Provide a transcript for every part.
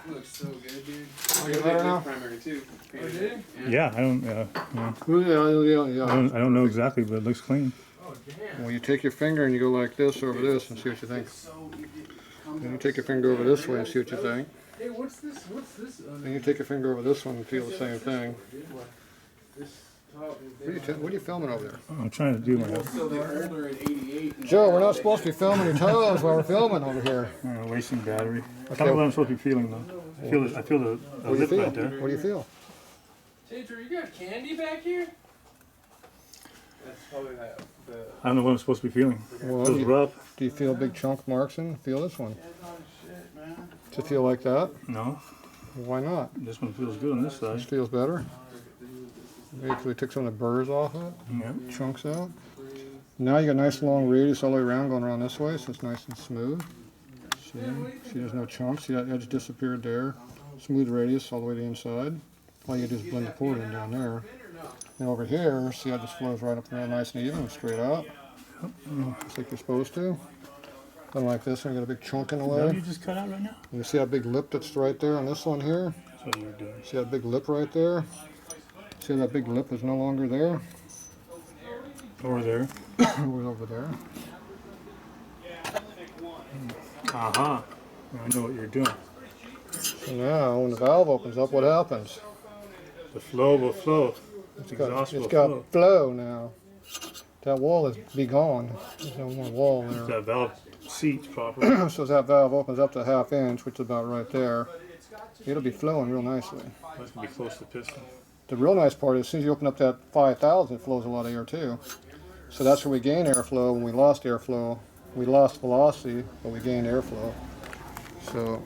It looks so good, dude. Oh, you better now? Primary too. Oh, did it? Yeah, I don't. Yeah. I don't know exactly, but it looks clean. Oh, damn. Well, you take your finger and you go like this over this and see what you think. Then you take your finger over this way and see what you think. Hey, what's this? What's this? Then you take your finger over this one and feel the same thing. This top. What are you filming over there? I'm trying to do my So they're older at 88. Joe, we're not supposed to be filming your toes while we're filming over here. wasting battery. That's not what I'm supposed to be feeling though. I feel the What do you lip feel? right there. What do you feel? Tatro, you got candy back here? That's probably that. I don't know what I'm supposed to be feeling. Well, Feels rough. do you feel big chunk marks in? Feel this one. Shit, man. Does it feel like that? No, Why not? this one feels good on this This side. feels better. Maybe 'cause we took some of the burrs off it, Yeah. chunks out. Now you got a nice long radius all the way around going around this way, so it's nice and smooth. See there's no chunks. See that edge disappeared there. Smooth radius all the way to the inside. All you do is blend the port in down there. And over here, see how it just flows right up there nice and even and straight out. Just like you're supposed to. Then like this one, you got a big chunk in the Is that what way. you just cut out right now? And you see that big lip that's right there on this one here? That's what you were doing. See that big lip right there? See that big lip is no longer there? Over there. It was over there. Aha. I know what you're doing. So now, when the valve opens up, what happens? The flow will flow. It's exhaust will It's got flow. flow now. That wall is be gone. There's no more wall there. That valve seats properly. So as that valve opens up to a ½ inch, which is about right there, it'll be flowing real nicely. That's gonna be close to the piston. The real nice part is as soon as you open up that 5,000, it flows a lot of air too. So that's where we gain airflow. When we lost airflow, we lost velocity, but we gained airflow. So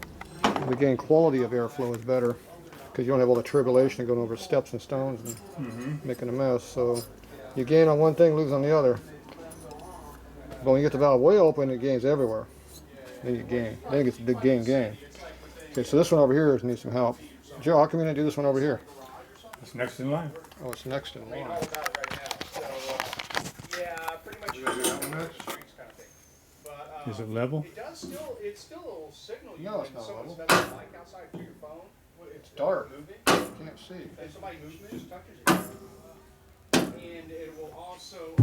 we gain quality of airflow is better because you don't have all the tribulation going over steps and stones and making a mess. So you gain on one thing, lose on the other. But when you get the valve way open, it gains everywhere. Then you gain. Then it gets a big gain. Okay, so this one over here needs some help. Joe, how come you didn't do this one over here? It's next in line. Oh, it's next in line. Yeah, pretty much. Is it level? It does still, it's still a signal you No, it's when not someone's level. got the mic outside through your phone. It's dark. Moving. You can't see. If somebody moves it, just touches it. And it will also,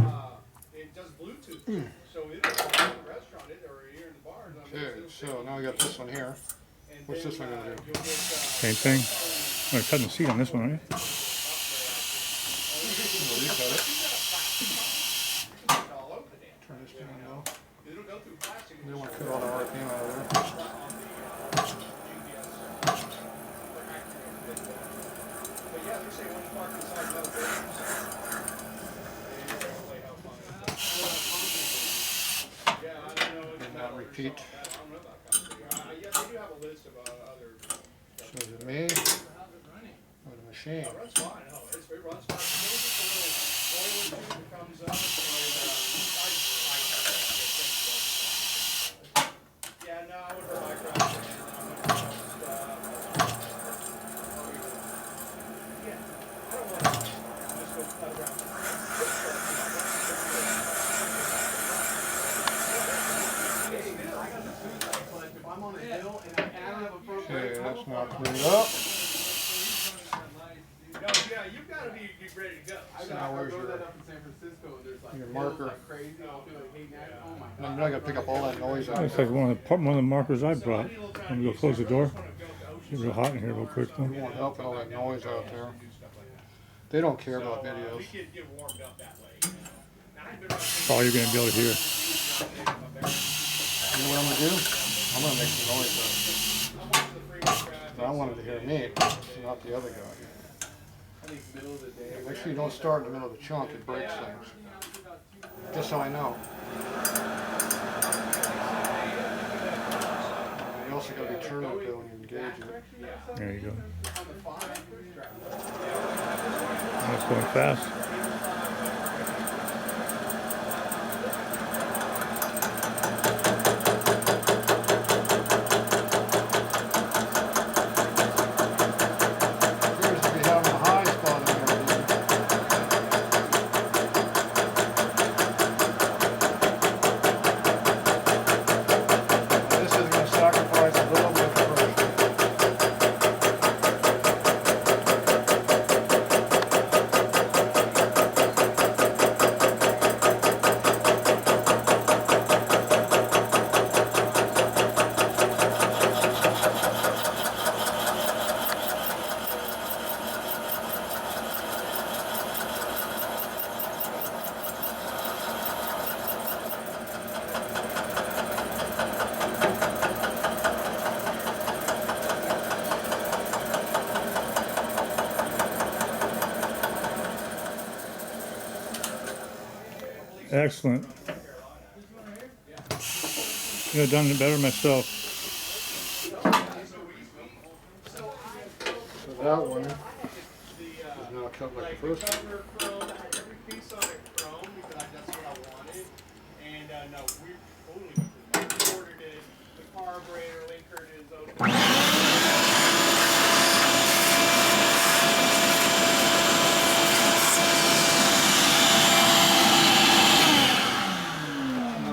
it does Bluetooth. So it'll go in the restaurant or here in the bar. Okay, so now we got this one here. What's this one gonna do? Same thing. I'm cutting the seat on this one, right? Turn this down now. It'll go through plastic. We don't want to cut all the RPM out of there. But yeah, they're saying when you park inside metal buildings, yeah, I don't know. Did not repeat. I don't know about that. Yeah, they do have a list of other. So is it me or the machine? It runs fine. No, it runs fine. There's just a little oil tube that comes up. Yeah, no, I wouldn't like that. Yeah, I don't want to just go cut around. If I'm on a hill and I don't have a program. Okay, that's not cleaned up. No, yeah, you've got to be ready to go. Now where's Go your, that up in San Francisco and there's like your hills marker? like crazy. I'll be like, hey, man, oh my No, god. you're not going to pick up all that noise out It's there. like one of the markers I brought. Let me go close the door. Get real hot in here real quick though. You won't help with all that noise out there. They don't care about videos. We could get warmed up that way. You know? Now, I've been That's all you're gonna be able to hear. You know what I'm going to do? I'm going to make some noise though. I want him to hear me, not the other guy. I think middle of the day. Make sure you don't start in the middle of the chunk, it breaks things. Just so I know. You also got to be turning it though when you engage it. There you go. And it's going fast. Appears to be having a high spot in there. This is going to sacrifice a little bit of pressure. Excellent. Could have done it better myself. So that one is now cut like the first one. Every piece on it chrome because that's what I wanted. And no, we totally ordered it. The carburetor linker is open.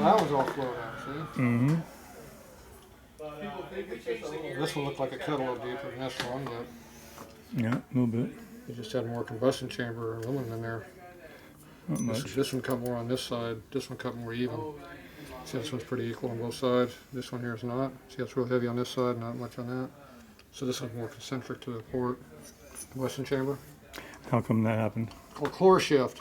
That was all flowed out, see? Mm-hmm. People think it's just a little. This one looked like it cut a little deeper than this one, but Yeah, a little bit. you just had more combustion chamber aluminum in there. Not much. This one cut more on this side, this one cut more even. See, this one's pretty equal on both sides. This one here is not. See, it's real heavy on this side, not much on that. So this one's more concentric to the port combustion chamber. How come that happened? Called core shift.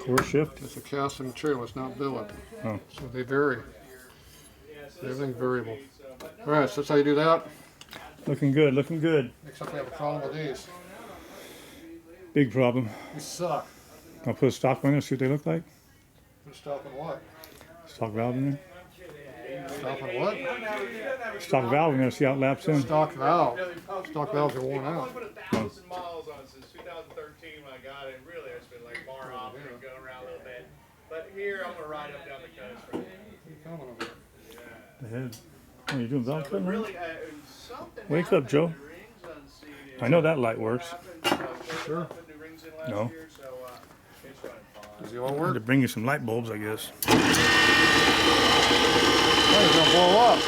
Core shift? It's a cast material, it's not billet. Oh. So they vary. Everything's variable. Alright, so that's how you do that. Looking good, looking good. Except we have a problem with these. Big problem. These suck. I'll put a stock one in there, see what they look like. Put stop in what? Stock valve in there. Stop in what? Stock valve in there, see how it laps in. Stock valve. Stock valves are worn I've out. only put 1,000 miles on it since 2013 when I got it. And really, it's been like bar hopping and going around a little bit. But here, I'm gonna ride up down the coast from it. The head. What are you doing, valve But cutting? really, something Wake up, happened. Joe. The rings unseated. I know that light works. Sure. Put new rings in last No. year, so it's running fine. Does it all I had work? to bring you some light bulbs, I guess. Oh, it's gonna blow up.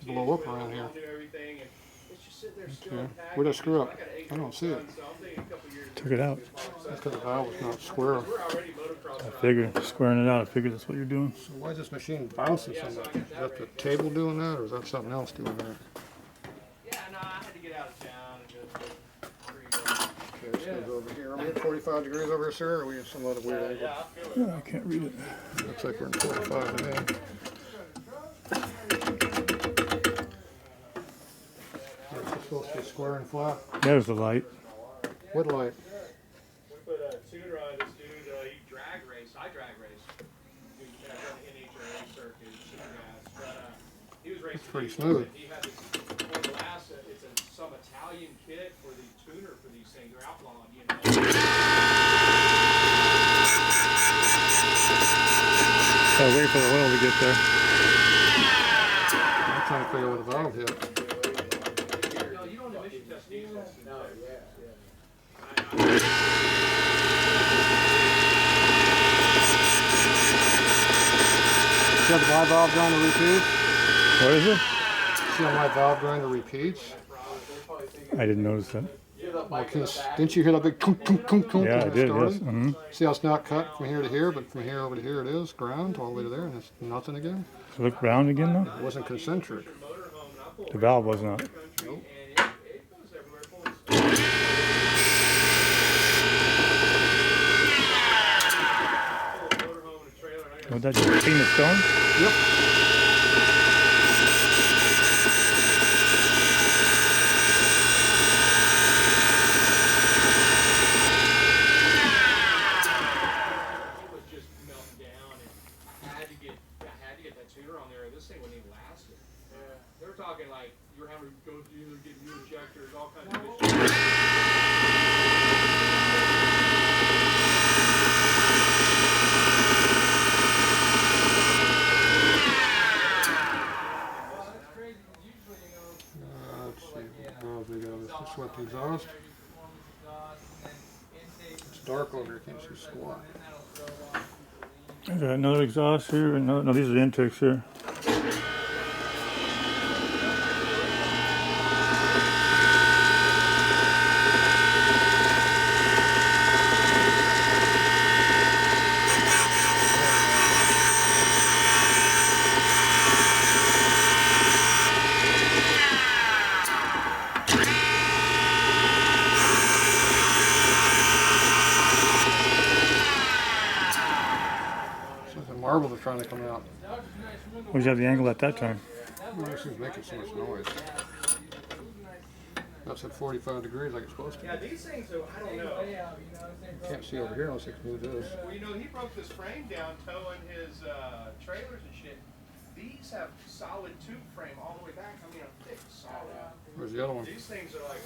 Blow up around here. Okay. Where'd I screw up? I don't see it. Took it out. That's because the valve was not square. I figured, squaring it out, I figured that's what you're doing. So why is this machine bouncing so much? Is that the table doing that, or is that something else doing that? Yeah, no, I had to get out of town and just Okay, this goes over here. Are we at 45 degrees over here, sir, or are we at some other weird angle? yeah, I feel it. Oh, I can't read it. Looks like we're in 45 today. It's supposed to be square and flat. There's the light. What light? We put a tuner on this dude, he drag race. I drag race. He run the NHRA circuit, super gas. But he was racing. It's pretty smooth. He had this one of the last, some Italian kit for the tuner for these things. They're outlawed, you know. So wait for the oil to get there. I'm trying to figure out where the valve hit. No, you don't emission test diesel. No, yeah. See how the live valve going to repeat? What is it? See how my valve going to repeats? I didn't notice that. Well, didn't you hear that big kunk, kunk, kunk, kunk Yeah, I when it did, started? yes. Mm-hmm. See how it's not cut from here to here, but from here over to here it is, ground, all the way to there, and it's nothing again? Does it look round again though? It wasn't concentric. The valve was not. Nope. Was that just clean the stone? Yep. It was just melting down, and I had to get that tuner on there. This thing wouldn't even last it. Yeah. They were talking like you were having to go through get new injectors, all kinds of issues. Let's see what valve we got. Let's just sweat the exhaust. It's dark over here, can't see squat. I got another exhaust here. No, these are the intakes here. marbles are trying to come out. Where'd you have the angle at that time? Well, this thing's making so much noise. That's at 45 degrees like it's supposed to. Yeah, these things, I don't know. You can't see over here unless you can move this. Well, you know, he broke this frame down towing his trailers and shit. These have solid tube frame all the way back. I mean, a thick, solid. Where's the other one? These things are like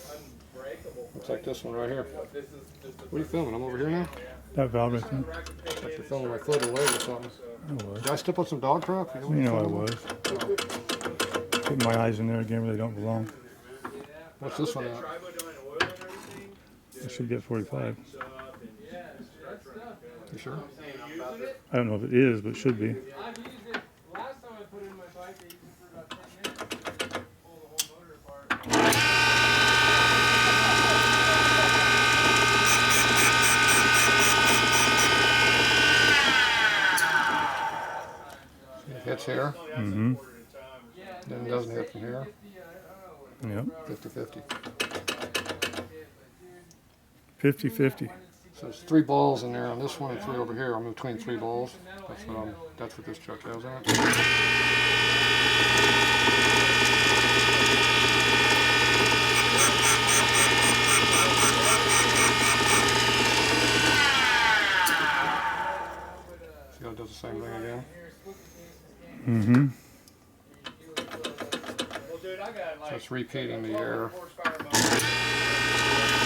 unbreakable. Looks like this one right here. What are you filming? I'm over here now? That valve right there. Like you're filming my foot or leg or something. I was. Did I step on some dog crap? You know I was. Putting my eyes in there again where they don't belong. What's this one at? I should get 45. You sure? I don't know if it is, but it should be. I've used it. Last time I put it in my bike, I used it for about 10 minutes. Pull the whole motor apart. It hits here, Mm-hmm. then it doesn't hit from here. Yep. 50-50. 50-50. So there's 3 balls in there on this one and 3 over here. I'm in between 3 balls. That's what this truck has on it. See how it does the same thing again? Mm-hmm. Well, dude, I got like So it's repeating the air. horsepower motor.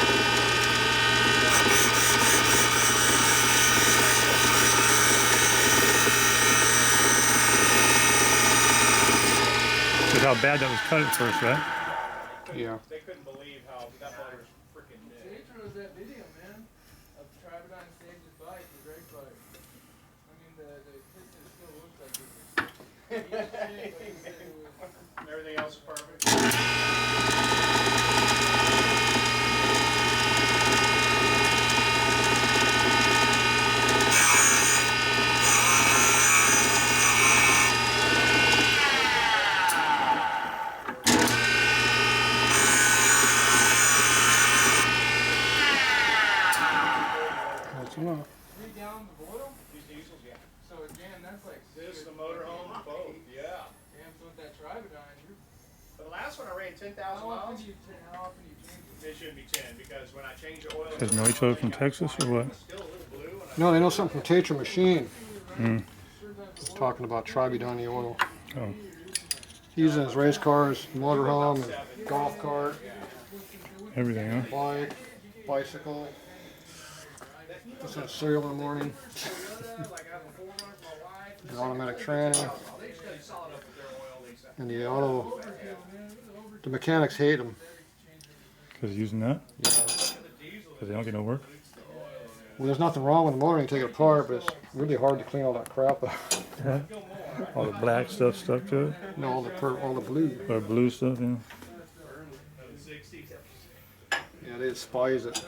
That's how bad that was cut at first, right? Yeah. They couldn't believe how that motor's freaking dead. Tatro was that video, man, of Travidon saved his bike, his race bike. I mean, the piston still looks like it. Everything else is perfect. That's enough. 3 gallons of oil? These diesels, yeah. So again, that's like This, the motorhome, both, yeah. damn, so with that Travidon, you're For the last one, I ran 10,000 how often miles. do you change it? It shouldn't be 10 because when I change the oil, Has no tow from Texas or what? it's still a little blue. And No, they know something from Tatro Machine. Mm. He's talking about Travidon oil. Oh. He's in his race cars, motorhome, and golf cart, Everything, huh? bike, bicycle. Puts in a cereal in the morning. The automatic tranny. they study solid up with their oil, they say. And the mechanics hate them. Because using that? Yeah. Because they don't get no work? Well, there's nothing wrong with the motor. You can take it apart, but it's really hard to clean all that crap out. All the black stuff stuck to it? No, all the blue. Or blue stuff, yeah. Yeah, they despise it.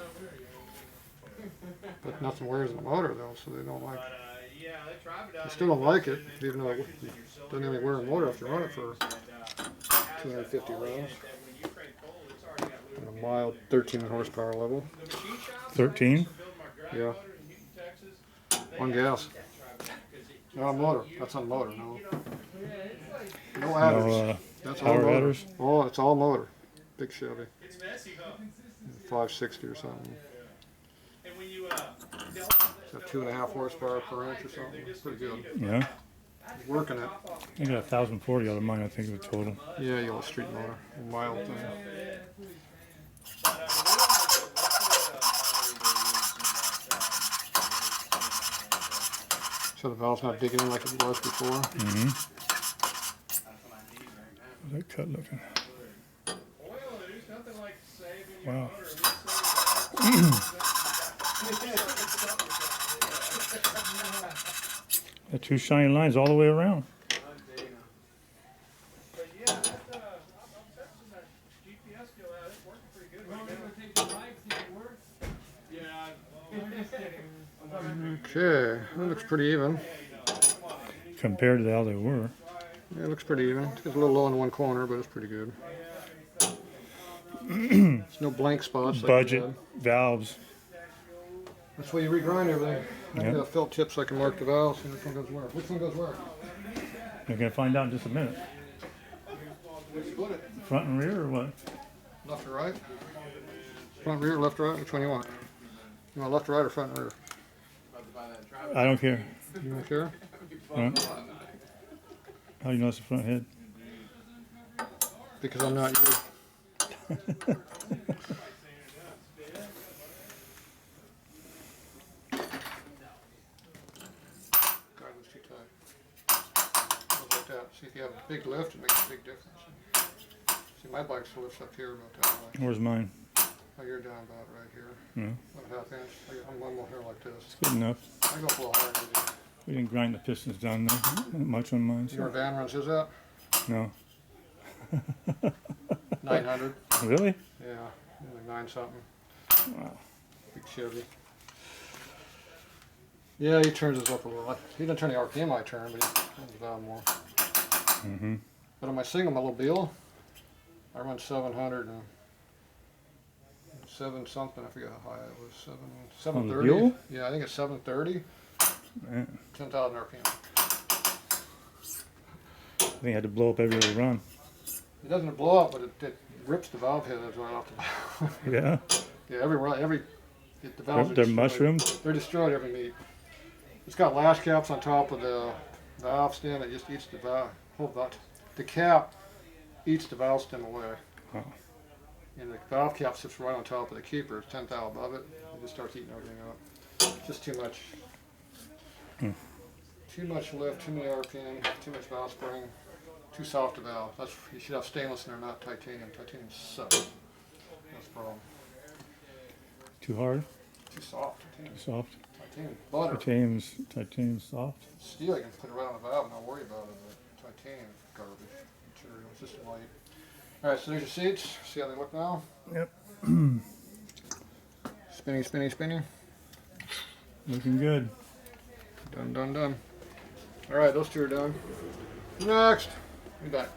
But nothing wears in the motor though, so they don't like it. Yeah, they drive it out. They still don't like it, even though it doesn't even wear a motor if you run it for 250 runs. And a mild 13 horsepower level. 13? Yeah. On gas. Not on motor. That's on motor, no. No adders. No That's all power motor. adders? Oh, it's all motor. Big Chevy. It's messy, huh? 560 or something. And when you It's got 2.5 horsepower per inch or something. It's pretty good. Yeah. It's working it. I got 1,040 out of mine, I think, of the total. Yeah, yellow street motor. A mild thing. So the valve's not digging in like it was before. Mm-hmm. How's that cut looking? Wow. The 2 shiny lines all the way around. Okay, that looks pretty even. Compared to how they were. Yeah, it looks pretty even. It's a little low in one corner, but it's pretty good. There's no blank spots. Like Budget valves. That's why you regrind everything. I Yep. need a felt tip so I can mark the valves, see which one goes where. Which one goes where? You're gonna find out in just a minute. Split it. Front and rear or what? Left or right? Front, rear, left, right? Which one you want? You want left or right or front and rear? I don't care. You don't care? Front. How do you know it's the front head? Because I'm not you. Guide was too tight. Goes like that. See, if you have a big lift, it makes a big difference. See, my bike lifts up here about that way. Where's mine? Oh, you're down about right here. No, 1/2 inch. I'm one more here like this. it's good enough. I go a little higher than you. We didn't grind the pistons down there. Not much on mine. You know where So. Van runs his at? No. 900. Really? Yeah, like 9 something. Wow. Big Chevy. Yeah, he turns his up a little. He doesn't turn the RPM I turn, but he turns the valve more. Mm-hmm. But on my single, my little Beal, I run 700 and 7 something. I forget how high it was. 730. Beal? Yeah, I think it's 730. Yeah. 10,000 RPM. I think I had to blow up every other run. It doesn't blow up, but it rips the valve heads right off the valve. Yeah. Yeah, the valves are They're destroyed. mushroomed. They're destroyed every meet. It's got lash caps on top of the valve stem. It just eats the valve. The cap eats the valve stem away. Oh. And the valve cap sits right on top of the keeper. It's 10 thou above it. It just starts eating everything up. Just too much. Too much lift, too many RPM, too much valve spring, too soft a valve. You should have stainless in there, not titanium. Titanium sucks. That's the problem. Too hard? Too soft. Titanium. Too soft? Titanium. Butter. Titanium soft? Steel, you can put it right on the valve and not worry about it. But titanium garbage material. It's just light. Alright, so there's your seats. See how they look now? Yep. Spinning, spinning, spinning. Looking good. Done, done, done. Alright, those two are done. Next. Be back.